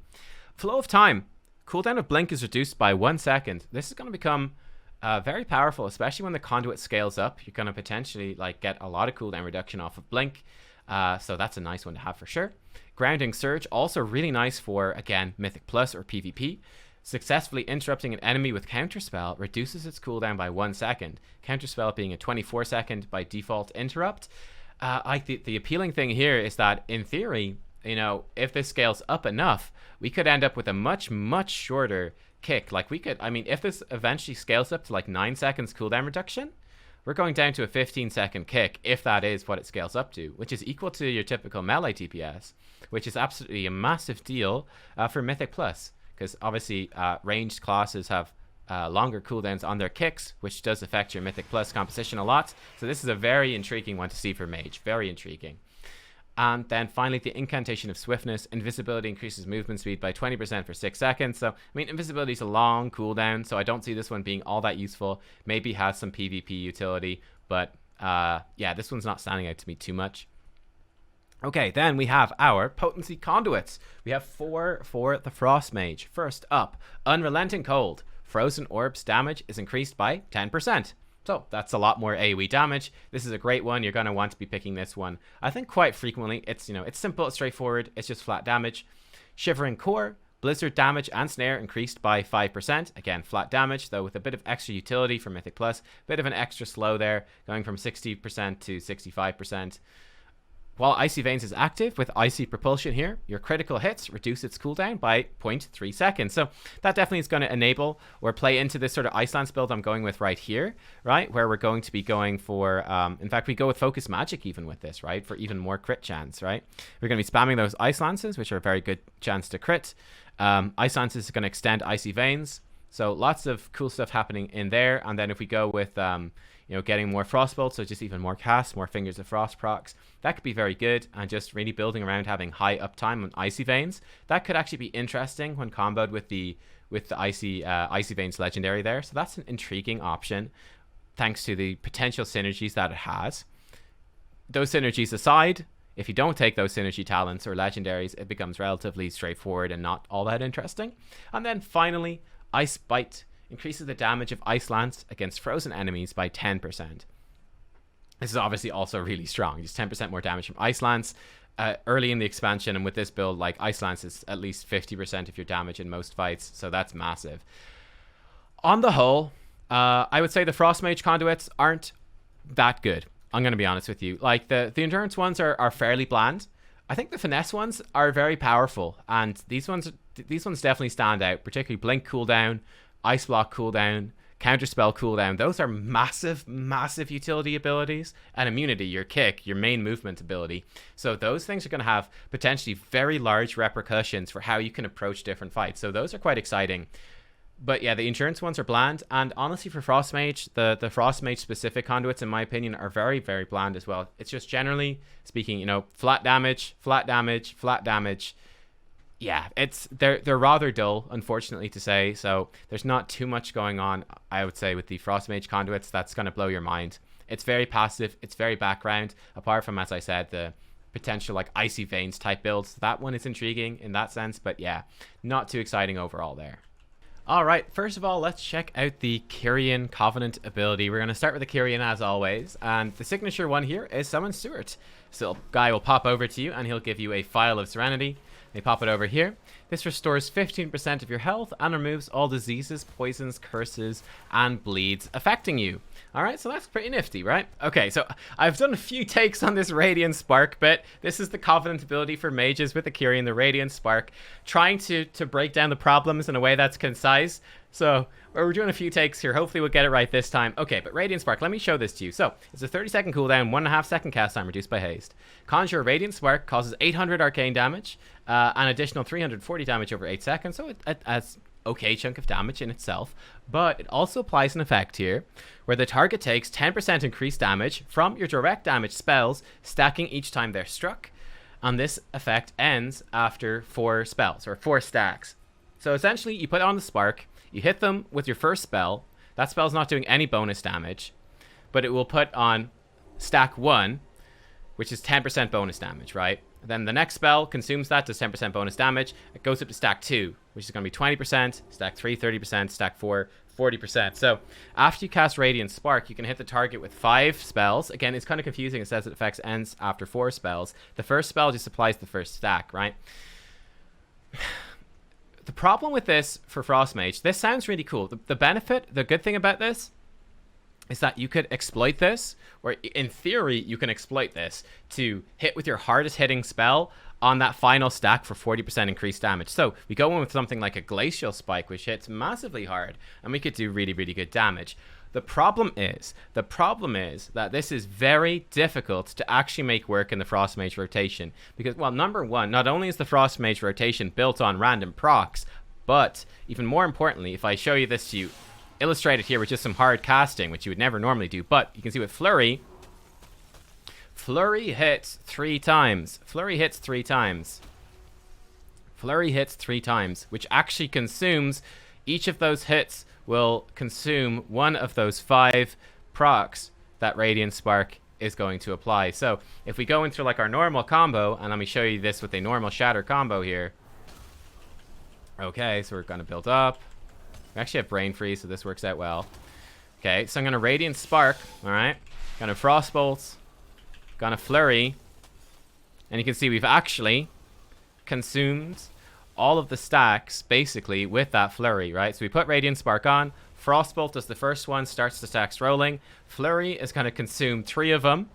Flow of Time. Cooldown of Blink is reduced by 1 second. This is going to become very powerful, especially when the conduit scales up. You're going to potentially like get a lot of cooldown reduction off of Blink. So that's a nice one to have for sure. Grounding Surge, also really nice for, again, Mythic Plus or PvP. Successfully interrupting an enemy with Counterspell reduces its cooldown by 1 second. Counterspell being a 24-second by default interrupt. The appealing thing here is that, in theory, you know, if this scales up enough, we could end up with a much, much shorter kick. Like we could, I mean, if this eventually scales up to like 9 seconds cooldown reduction, we're going down to a 15-second kick, if that is what it scales up to, which is equal to your typical melee DPS, which is absolutely a massive deal for Mythic Plus. Because obviously ranged classes have longer cooldowns on their kicks, which does affect your Mythic Plus composition a lot. So this is a very intriguing one to see for Mage. Very intriguing. And then finally, the Incantation of Swiftness. Invisibility increases movement speed by 20% for 6 seconds. So, I mean, invisibility is a long cooldown, so I don't see this one being all that useful. Maybe has some PvP utility, but yeah, this one's not standing out to me too much. Okay, then we have our potency conduits. We have 4 for the Frost Mage. First up, Unrelenting Cold. Frozen Orbs damage is increased by 10%. So that's a lot more AoE damage. This is a great one. You're going to want to be picking this one, I think, quite frequently. It's, you know, it's simple, it's straightforward. It's just flat damage. Shivering Core. Blizzard damage and snare increased by 5%. Again, flat damage, though with a bit of extra utility for Mythic Plus. Bit of an extra slow there, going from 60% to 65%. While Icy Veins is active with Icy Propulsion here, your critical hits reduce its cooldown by 0.3 seconds. So that definitely is going to enable or play into this sort of Icelands build I'm going with right here, right? Where we're going to be going for, in fact, we go with Focus Magic even with this, right? For even more crit chance, right? We're going to be spamming those Ice Lances, which are a very good chance to crit. Ice Lances is going to extend Icy Veins. So lots of cool stuff happening in there. And then if we go with, you know, getting more Frostbolt, so just even more casts, more Fingers of Frost procs, that could be very good. And just really building around having high uptime on Icy Veins, that could actually be interesting when comboed with the Icy Veins Legendary there. So that's an intriguing option, thanks to the potential synergies that it has. Those synergies aside, if you don't take those synergy talents or legendaries, it becomes relatively straightforward and not all that interesting. And then finally, Ice Bite increases the damage of Ice Lance against frozen enemies by 10%. This is obviously also really strong, just 10% more damage from Ice Lance. Early in the expansion, and with this build, like, Ice Lance is at least 50% of your damage in most fights, so that's massive. On the whole, I would say the Frost Mage conduits aren't that good. I'm going to be honest with you. Like, the endurance ones are fairly bland. I think the finesse ones are very powerful, and these ones definitely stand out, particularly Blink cooldown, Ice Block cooldown, counterspell cooldown. Those are massive, massive utility abilities. And immunity, your kick, your main movement ability. So those things are going to have potentially very large repercussions for how you can approach different fights. So those are quite exciting. But yeah, the endurance ones are bland. And honestly, for Frost Mage, the Frost Mage specific conduits, in my opinion, are very, very bland as well. It's just generally speaking, you know, flat damage, flat damage, flat damage. Yeah, they're rather dull, unfortunately to say. So there's not too much going on, I would say, with the Frost Mage conduits that's going to blow your mind. It's very passive. It's very background. Apart from, as I said, the potential like Icy Veins type builds. That one is intriguing in that sense. But yeah, not too exciting overall there. All right, first of all, let's check out the Kyrian Covenant ability. We're going to start with the Kyrian as always, and the signature one here is Summon Steward. So guy will pop over to you and he'll give you a Phial of Serenity. They pop it over here. This restores 15% of your health and removes all diseases, poisons, curses, and bleeds affecting you. Alright, so that's pretty nifty, right? Okay, so I've done a few takes on this Radiant Spark bit. This is the Covenant ability for mages with the Kyrian, the Radiant Spark, trying to break down the problems in a way that's concise. So we're doing a few takes here. Hopefully we'll get it right this time. Okay, but Radiant Spark, let me show this to you. So it's a 30-second cooldown, 1.5 second cast time reduced by haste. Conjure Radiant Spark, causes 800 arcane damage, an additional 340 damage over 8 seconds. So it has okay chunk of damage in itself, but it also applies an effect here where the target takes 10% increased damage from your direct damage spells, stacking each time they're struck. And this effect ends after 4 spells, or 4 stacks. So essentially, you put on the Spark, you hit them with your first spell. That spell's not doing any bonus damage, but it will put on stack 1, which is 10% bonus damage, right? Then the next spell consumes that, does 10% bonus damage. It goes up to stack 2, which is going to be 20%, stack 3, 30%, stack 4, 40%. So after you cast Radiant Spark, you can hit the target with 5 spells. Again, it's kind of confusing. It says it affects ends after 4 spells. The first spell just applies the first stack, right? The problem with this for Frost Mage, this sounds really cool. The benefit, the good thing about this is that you could exploit this, or in theory, you can exploit this to hit with your hardest hitting spell on that final stack for 40% increased damage. So we go in with something like a Glacial Spike, which hits massively hard, and we could do really, really good damage. The problem is that this is very difficult to actually make work in the Frost Mage rotation. Because, well, number one, not only is the Frost Mage rotation built on random procs, but even more importantly, if I show you this to you, illustrated here with just some hard casting, which you would never normally do, but you can see with Flurry, Flurry hits 3 times. Flurry hits 3 times. Flurry hits 3 times, which actually consumes, each of those hits will consume one of those 5 procs that Radiant Spark is going to apply. So if we go into like our normal combo, and let me show you this with a normal Shatter combo here. Okay, so we're going to build up. We actually have Brain Freeze, so this works out well. Okay, so I'm going to Radiant Spark, alright. Going to Frostbolt. Going to Flurry. And you can see we've actually consumed all of the stacks, basically, with that Flurry, right? So we put Radiant Spark on. Frostbolt is the first one, starts the stacks rolling. Flurry is going to consume 3 of them.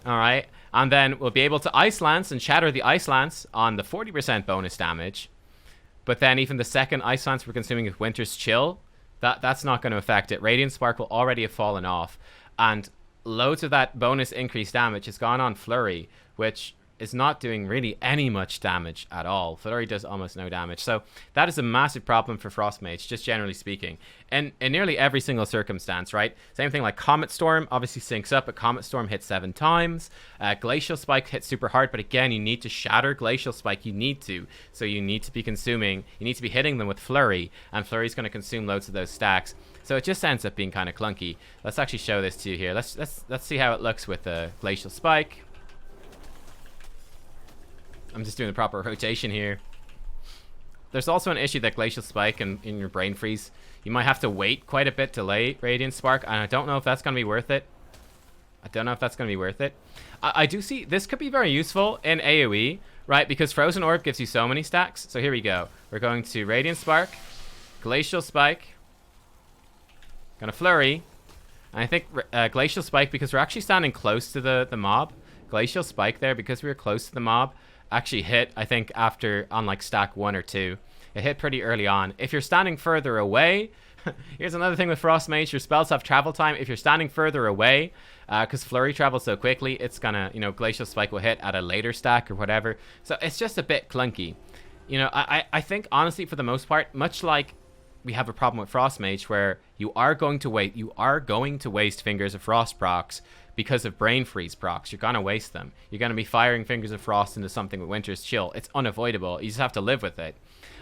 Alright, and then we'll be able to Ice Lance and shatter the Ice Lance on the 40% bonus damage. But then even the second Ice Lance we're consuming with Winter's Chill, that's not going to affect it. Radiant Spark will already have fallen off. And loads of that bonus increased damage has gone on Flurry, which is not doing really any much damage at all. Flurry does almost no damage. So that is a massive problem for Frost Mage, just generally speaking. And in nearly every single circumstance, right? Same thing like Comet Storm obviously syncs up, but Comet Storm hits 7 times. Glacial Spike hits super hard, but again, you need to shatter Glacial Spike. You need to. So you need to be consuming, you need to be hitting them with Flurry, and Flurry's going to consume loads of those stacks. So it just ends up being kind of clunky. Let's actually show this to you here. Let's see how it looks with the Glacial Spike. I'm just doing the proper rotation here. There's also an issue that Glacial Spike and in your Brain Freeze, you might have to wait quite a bit to lay Radiant Spark, and I don't know if that's going to be worth it. I do see this could be very useful in AoE, right? Because Frozen Orb gives you so many stacks. So here we go. We're going to Radiant Spark, Glacial Spike, gonna Flurry, and I think Glacial Spike, because we're actually standing close to the mob. Glacial Spike there, because we were close to the mob, actually hit, I think, after on like stack 1 or 2. It hit pretty early on. If you're standing further away, Here's another thing with Frost Mage. Your spells have travel time. If you're standing further away, because Flurry travels so quickly, it's gonna, Glacial Spike will hit at a later stack or whatever. So it's just a bit clunky. I think, honestly, for the most part, much like we have a problem with Frost Mage, where you are going to waste Fingers of Frost procs because of Brain Freeze procs. You're gonna waste them. You're gonna be firing Fingers of Frost into something with Winter's Chill. It's unavoidable. You just have to live with it.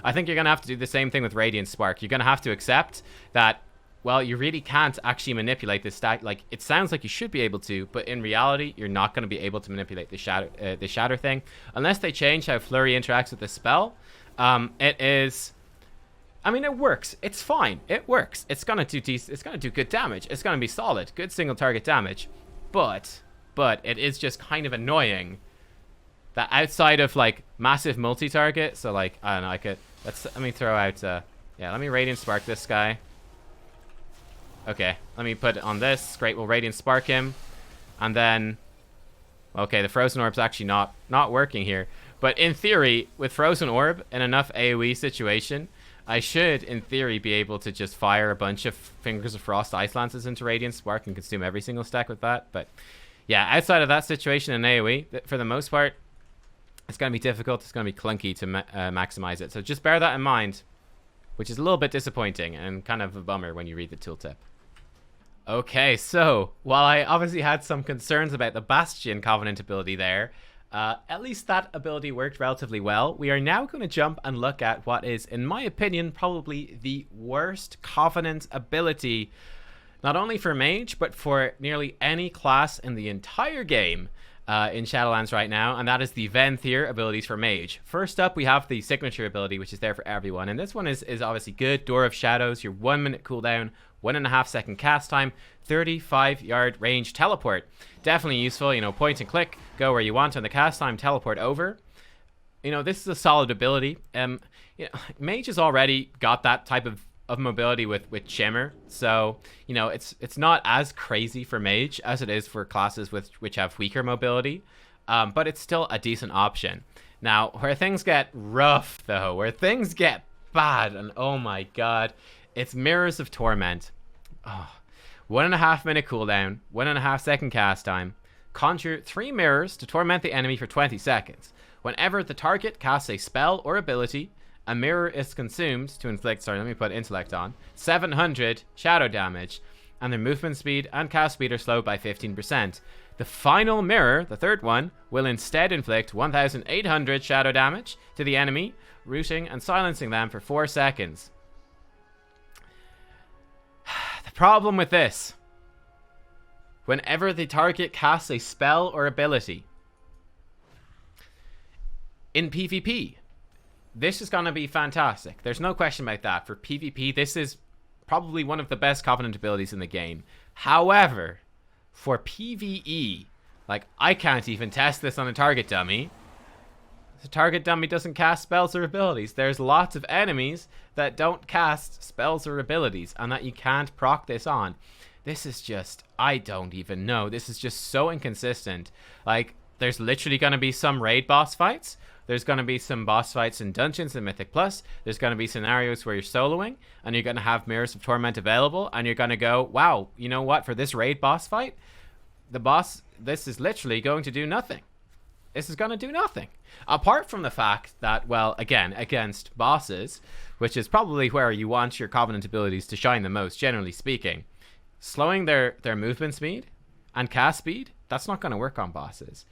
I think you're gonna have to do the same thing with Radiant Spark. You're gonna have to accept that, well, you really can't actually manipulate this stack. Like, it sounds like you should be able to, but in reality, you're not going to be able to manipulate the shatter thing unless they change how Flurry interacts with the spell. It is, I mean, it works. It's fine. It works. It's gonna do it's gonna do good damage. It's gonna be solid, good single target damage. But it is just kind of annoying that outside of like massive multi-target. So like, I don't know. Let me throw out. Let me Radiant Spark this guy. Okay, let me put it on this. Great, we'll Radiant Spark him. And then... Okay, the Frozen Orb's actually not working here. But in theory, with Frozen Orb in enough AoE situation, I should, in theory, be able to just fire a bunch of Fingers of Frost Ice Lances into Radiant Spark and consume every single stack with that. But yeah, outside of that situation in AoE, for the most part, it's going to be difficult. It's going to be clunky to maximize it. So just bear that in mind, which is a little bit disappointing and kind of a bummer when you read the tooltip. Okay, so while I obviously had some concerns about the Bastion Covenant ability there, at least that ability worked relatively well. We are now going to jump and look at what is, in my opinion, probably the worst Covenant ability, not only for Mage, but for nearly any class in the entire game in Shadowlands right now, and that is the Venthyr abilities for Mage. First up, we have the Signature ability, which is there for everyone, and this one is obviously good. Door of Shadows, your 1 minute cooldown, 1.5 second cast time, 35-yard range teleport. Definitely useful, point and click, go where you want on the cast time, teleport over. This is a solid ability. Mage has already got that type of mobility with Shimmer, so it's not as crazy for Mage as it is for classes which have weaker mobility, but it's still a decent option. Now, where things get rough though, where things get bad, and oh my god, it's Mirrors of Torment. 1.5 minute cooldown, 1.5 second cast time. Conjure 3 mirrors to torment the enemy for 20 seconds. Whenever the target casts a spell or ability, a mirror is consumed to inflict, let me put intellect on, 700 shadow damage, and their movement speed and cast speed are slowed by 15%. The final mirror, the third one, will instead inflict 1,800 shadow damage to the enemy, rooting and silencing them for 4 seconds. The problem with this, whenever the target casts a spell or ability, in PvP, this is going to be fantastic. There's no question about that. For PvP, this is probably one of the best Covenant abilities in the game. However, for PvE, like, I can't even test this on a target dummy. The target dummy doesn't cast spells or abilities. There's lots of enemies that don't cast spells or abilities and that you can't proc this on. This is just, I don't even know. This is just so inconsistent. Like, there's literally going to be some raid boss fights. There's going to be some boss fights in Dungeons and Mythic Plus. There's going to be scenarios where you're soloing and you're going to have Mirrors of Torment available and you're going to go, wow, you know what? For this raid boss fight, this is literally going to do nothing. This is going to do nothing. Apart from the fact that, well, again, against bosses, which is probably where you want your Covenant abilities to shine the most, generally speaking, slowing their movement speed and cast speed, that's not going to work on bosses.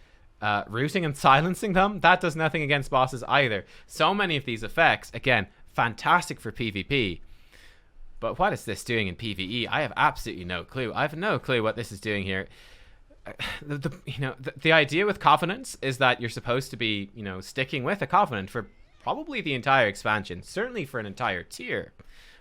Rooting and silencing them, that does nothing against bosses either. So many of these effects, again, fantastic for PvP. But what is this doing in PvE? I have absolutely no clue. I have no clue what this is doing here. The idea with Covenants is that you're supposed to be, sticking with a Covenant for probably the entire expansion, certainly for an entire tier,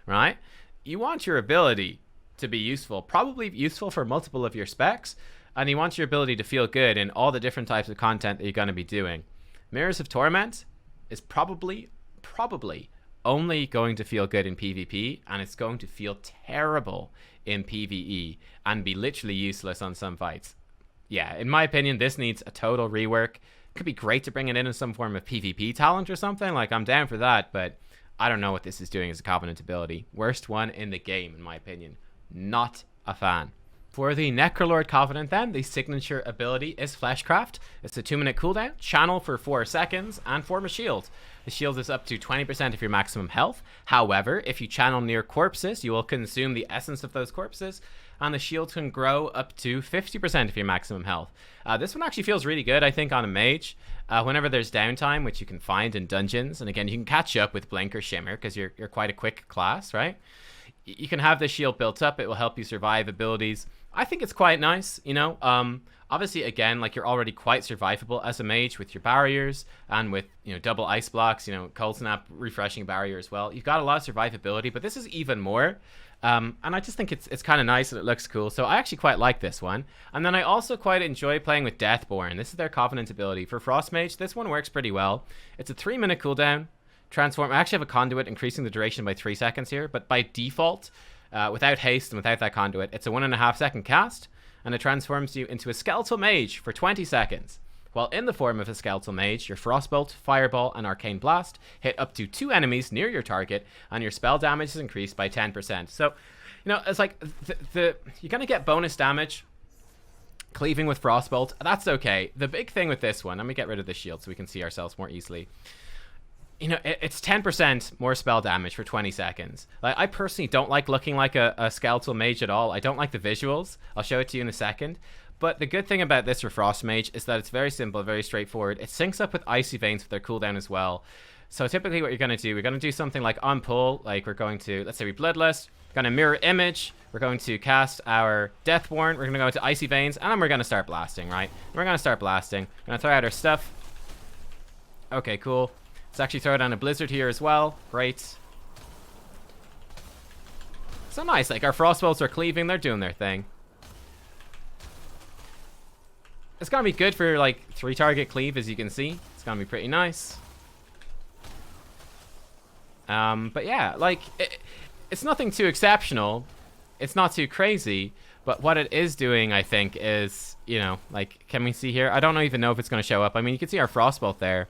right? You want your ability to be useful, probably useful for multiple of your specs, and you want your ability to feel good in all the different types of content that you're going to be doing. Mirrors of Torment is probably only going to feel good in PvP, and it's going to feel terrible in PvE and be literally useless on some fights. Yeah, in my opinion, this needs a total rework. It could be great to bring it in some form of PvP talent or something. Like, I'm down for that, but I don't know what this is doing as a Covenant ability. Worst one in the game, in my opinion. Not a fan. For the Necrolord Covenant then, the signature ability is Fleshcraft. It's a 2-minute cooldown, channel for 4 seconds, and form a shield. The shield is up to 20% of your maximum health. However, if you channel near corpses, you will consume the essence of those corpses, and the shield can grow up to 50% of your maximum health. This one actually feels really good, I think, on a mage. Whenever there's downtime, which you can find in dungeons, and again, you can catch up with Blink or Shimmer, because you're quite a quick class, right? You can have the shield built up. It will help you survive abilities. I think it's quite nice, you know. Obviously, again, like, you're already quite survivable as a mage with your barriers and with, you know, double ice blocks, you know, cold snap, refreshing barrier as well. You've got a lot of survivability, but this is even more. And I just think it's kind of nice and it looks cool. So I actually quite like this one. And then I also quite enjoy playing with Deathborn. This is their Covenant ability. For Frost Mage, this one works pretty well. It's a 3-minute cooldown. Transform. I actually have a conduit increasing the duration by 3 seconds here, but by default, without haste and without that conduit, it's a 1.5 second cast, and it transforms you into a skeletal mage for 20 seconds. While in the form of a skeletal mage, your Frostbolt, Fireball, and Arcane Blast hit up to 2 enemies near your target, and your spell damage is increased by 10%. So, you know, it's like you're gonna get bonus damage cleaving with Frostbolt. That's okay. The big thing with this one, let me get rid of the shield so we can see ourselves more easily. You know, it's 10% more spell damage for 20 seconds. Like, I personally don't like looking like a skeletal mage at all. I don't like the visuals. I'll show it to you in a second. But the good thing about this for Frost Mage is that it's very simple, very straightforward. It syncs up with Icy Veins with their cooldown as well. So typically what you're going to do, we're going to do something like on pull. Like, we're going to, let's say we Bloodlust, going to Mirror Image. We're going to cast our Deathborn. We're going to go into Icy Veins, and then we're going to start blasting, right? We're going to start blasting. We're going to throw out our stuff. Okay, cool. Let's actually throw down a Blizzard here as well. Great. So nice. Like, our Frostbolts are cleaving. They're doing their thing. It's going to be good for, like, 3-target cleave, as you can see. It's going to be pretty nice. But yeah, like, it's nothing too exceptional. It's not too crazy. But what it is doing, I think, is, you know, like, can we see here? I don't even know if it's going to show up. I mean, you can see our Frostbolt there.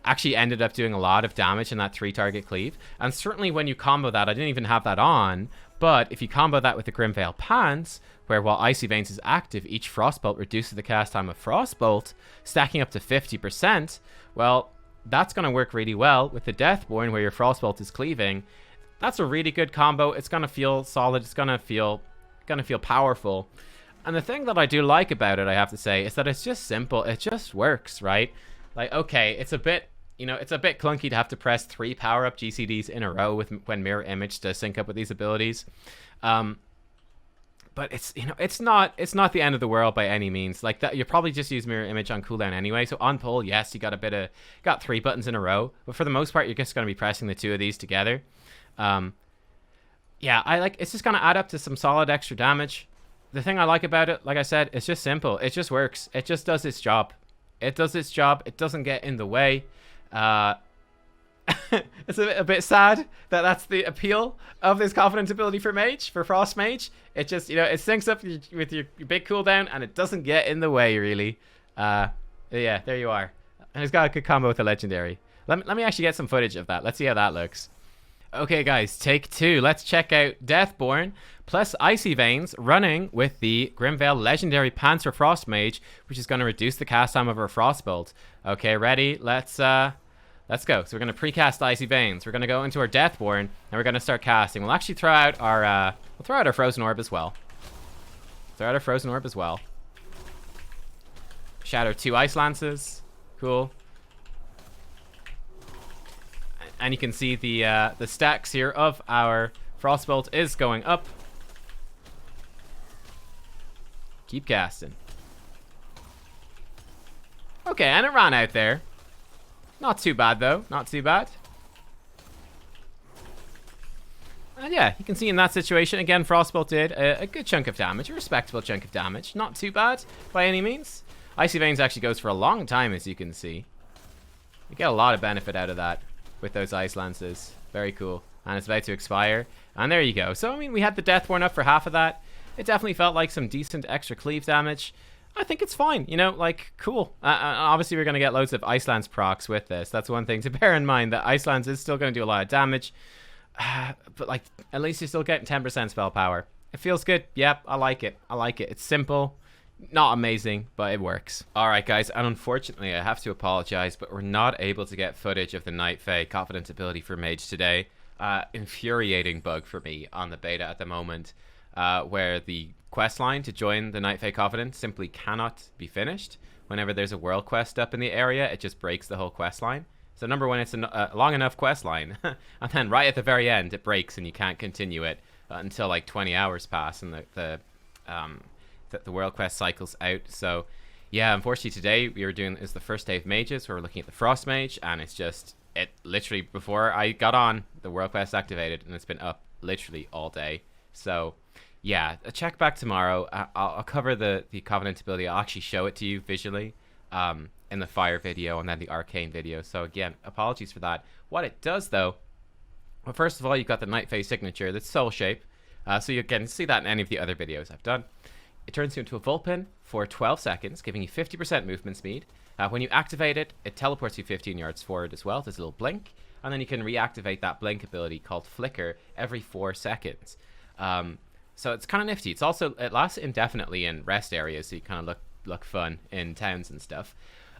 Actually ended up doing a lot of damage in that 3-target cleave. And certainly when you combo that, I didn't even have that on, but if you combo that with the Grimveil Pants, where while Icy Veins is active, each Frostbolt reduces the cast time of Frostbolt, stacking up to 50%, well, that's going to work really well with the Deathborn, where your Frostbolt is cleaving. That's a really good combo. It's going to feel solid. It's going to feel powerful. And the thing that I do like about it, I have to say, is that it's just simple. It just works, right? Like, okay, it's a bit, you know, it's a bit clunky to have to press 3 power-up GCDs in a row when Mirror Image to sync up with these abilities. But it's, you know, it's not the end of the world by any means. Like, that, you probably just use Mirror Image on cooldown anyway. So on pull, yes, you got 3 buttons in a row, but for the most part, you're just going to be pressing the 2 of these together. Yeah, it's just going to add up to some solid extra damage. The thing I like about it, like I said, it's just simple. It just works. It just does its job. It does its job. It doesn't get in the way. It's a bit sad that that's the appeal of this Covenant ability for Frost Mage. It just, you know, it syncs up with your big cooldown, and it doesn't get in the way, really. Yeah, there you are. And it's got a good combo with the Legendary. Let me actually get some footage of that. Let's see how that looks. Okay, guys, take 2. Let's check out Deathborn plus Icy Veins running with the Grimveil Legendary Pants for Frost Mage, which is going to reduce the cast time of our Frostbolt. Okay, ready? Let's go. So we're going to precast Icy Veins. We're going to go into our Deathborn, and we're going to start casting. We'll actually throw out our Frozen Orb as well. Shatter 2 Ice Lances. Cool. And you can see the stacks here of our Frostbolt is going up. Keep casting. Okay, and it ran out there. Not too bad, though. Not too bad. And yeah, you can see in that situation, again, Frostbolt did a good chunk of damage. A respectable chunk of damage. Not too bad, by any means. Icy Veins actually goes for a long time, as you can see. You get a lot of benefit out of that with those Ice Lances. Very cool. And it's about to expire. And there you go. So, I mean, we had the Deathborn up for half of that. It definitely felt like some decent extra cleave damage. I think it's fine, you know, like, cool. Obviously, we're going to get loads of Iceland's procs with this. That's one thing to bear in mind, that Iceland's is still going to do a lot of damage. But, like, at least you're still getting 10% spell power. It feels good. Yep, I like it. I like it. It's simple. Not amazing, but it works. Alright, guys, and unfortunately, I have to apologize, but we're not able to get footage of the Night Fae Confidence ability for Mage today. Infuriating bug for me on the beta at the moment, where the questline to join the Night Fae Covenant simply cannot be finished. Whenever there's a world quest up in the area, it just breaks the whole questline. So number one, it's a long enough questline, and then right at the very end, it breaks and you can't continue it until like 20 hours pass and the world quest cycles out. So yeah, unfortunately today we were doing is the first day of mages, where we're looking at the Frost Mage, and it's just, it literally, before I got on, the world quest activated, and it's been up literally all day. So yeah, check back tomorrow. I'll cover the Covenant ability. I'll actually show it to you visually in the Fire video and then the Arcane video. So again, apologies for that. What it does though, well, first of all, you've got the Night Fae signature, that's soul shape. So you can see that in any of the other videos I've done. It turns you into a Vulpin for 12 seconds, giving you 50% movement speed. When you activate it, it teleports you 15 yards forward as well. There's a little blink. And then you can reactivate that blink ability called Flicker every 4 seconds. So it's kind of nifty. It's also, it lasts indefinitely in rest areas, so you kind of look fun in towns and stuff.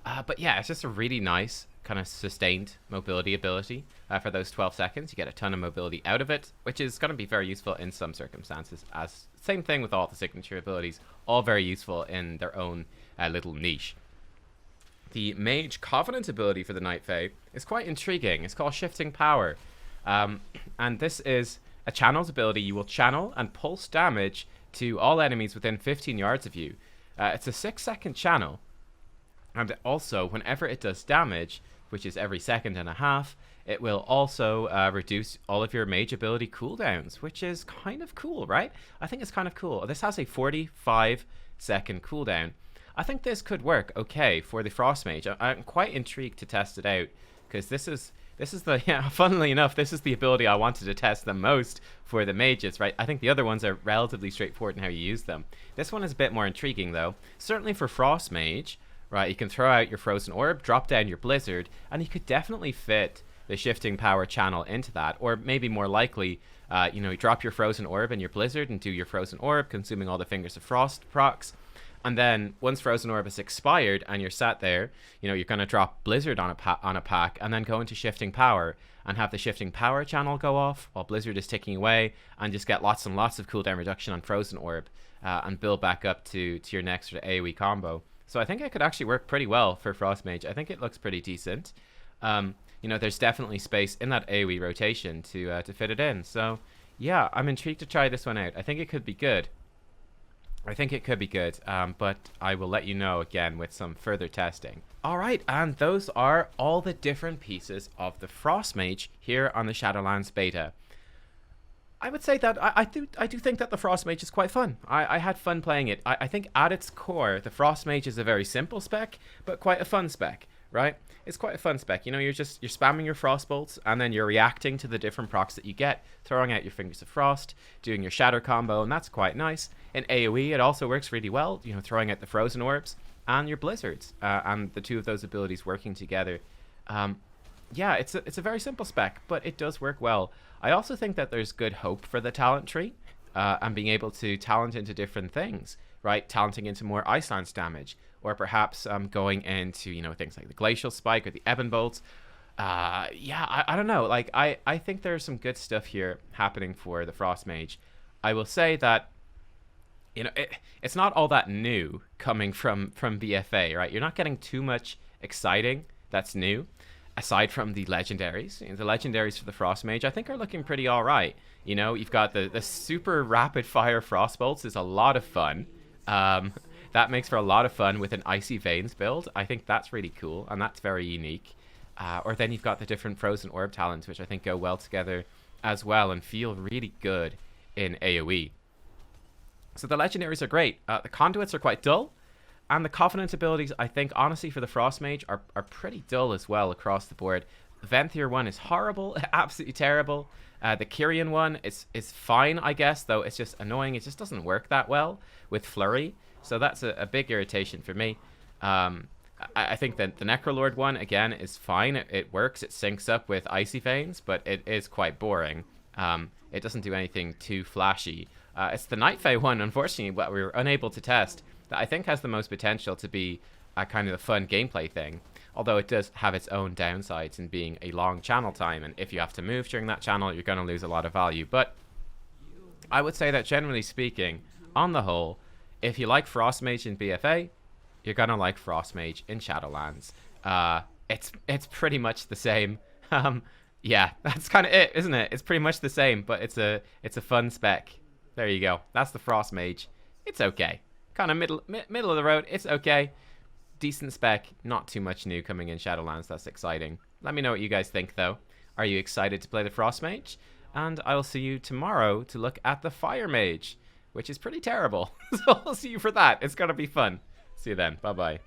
But yeah, it's just a really nice kind of sustained mobility ability for those 12 seconds. You get a ton of mobility out of it, which is going to be very useful in some circumstances. As same thing with all the signature abilities, all very useful in their own little niche. The Mage Covenant ability for the Night Fae is quite intriguing. It's called Shifting Power. And this is a channel's ability. You will channel and pulse damage to all enemies within 15 yards of you. It's a 6-second channel. And also, whenever it does damage, which is every second and a half, it will also reduce all of your mage ability cooldowns, which is kind of cool, right? I think it's kind of cool. This has a 45-second cooldown. I think this could work okay for the Frost Mage. I'm quite intrigued to test it out, because this is the, yeah, funnily enough, this is the ability I wanted to test the most for the mages, right? I think the other ones are relatively straightforward in how you use them. This one is a bit more intriguing, though. Certainly for Frost Mage, right, you can throw out your Frozen Orb, drop down your Blizzard, and you could definitely fit the Shifting Power channel into that. Or maybe more likely, you drop your Frozen Orb and your Blizzard and do your Frozen Orb, consuming all the Fingers of Frost procs. And then once Frozen Orb is expired and you're sat there, you're going to drop Blizzard on a pack and then go into Shifting Power and have the Shifting Power channel go off while Blizzard is ticking away, and just get lots and lots of cooldown reduction on Frozen Orb and build back up to your next sort of AoE combo. So I think it could actually work pretty well for Frost Mage. I think it looks pretty decent. There's definitely space in that AoE rotation to fit it in. So yeah, I'm intrigued to try this one out. I think it could be good. But I will let you know again with some further testing. Alright, and those are all the different pieces of the Frost Mage here on the Shadowlands beta. I would say that I do think that the Frost Mage is quite fun. I had fun playing it. I think at its core, the Frost Mage is a very simple spec, but quite a fun spec, right? It's quite a fun spec. You're spamming your Frost Bolts, and then you're reacting to the different procs that you get, throwing out your Fingers of Frost, doing your Shatter combo, and that's quite nice. In AoE, it also works really well, throwing out the Frozen Orbs and your Blizzards, and the two of those abilities working together. Yeah, it's a very simple spec, but it does work well. I also think that there's good hope for the talent tree, and being able to talent into different things, right? Talenting into more Iceland's damage, or perhaps going into, things like the Glacial Spike or the Ebon Bolts. Yeah, I don't know. Like, I think there's some good stuff here happening for the Frost Mage. I will say that, it's not all that new coming from BFA, right? You're not getting too much exciting that's new, aside from the Legendaries. The Legendaries for the Frost Mage, I think, are looking pretty all right. You've got the super rapid fire Frost Bolts is a lot of fun. That makes for a lot of fun with an Icy Veins build. I think that's really cool, and that's very unique. Or then you've got the different Frozen Orb talents, which I think go well together as well and feel really good in AoE. So the Legendaries are great. The Conduits are quite dull. And the Covenant abilities, I think, honestly, for the Frost Mage are pretty dull as well across the board. The Venthyr one is horrible, absolutely terrible. The Kyrian one is fine, I guess, though it's just annoying. It just doesn't work that well with Flurry. So that's a big irritation for me. I think that the Necrolord one, again, is fine. It works. It syncs up with Icy Veins, but it is quite boring. It doesn't do anything too flashy. It's the Night Fae one, unfortunately, what we were unable to test, that I think has the most potential to be a kind of a fun gameplay thing. Although it does have its own downsides in being a long channel time, and if you have to move during that channel, you're going to lose a lot of value. But I would say that generally speaking, on the whole, if you like Frost Mage in BFA, you're gonna like Frost Mage in Shadowlands. It's pretty much the same. Yeah, that's kind of it, isn't it? It's pretty much the same, but it's a fun spec. There you go. That's the Frost Mage. It's okay. Kind of middle of the road. It's okay. Decent spec. Not too much new coming in Shadowlands. That's exciting. Let me know what you guys think, though. Are you excited to play the Frost Mage? And I will see you tomorrow to look at the Fire Mage, which is pretty terrible. So I'll see you for that. It's gonna be fun. See you then. Bye-bye.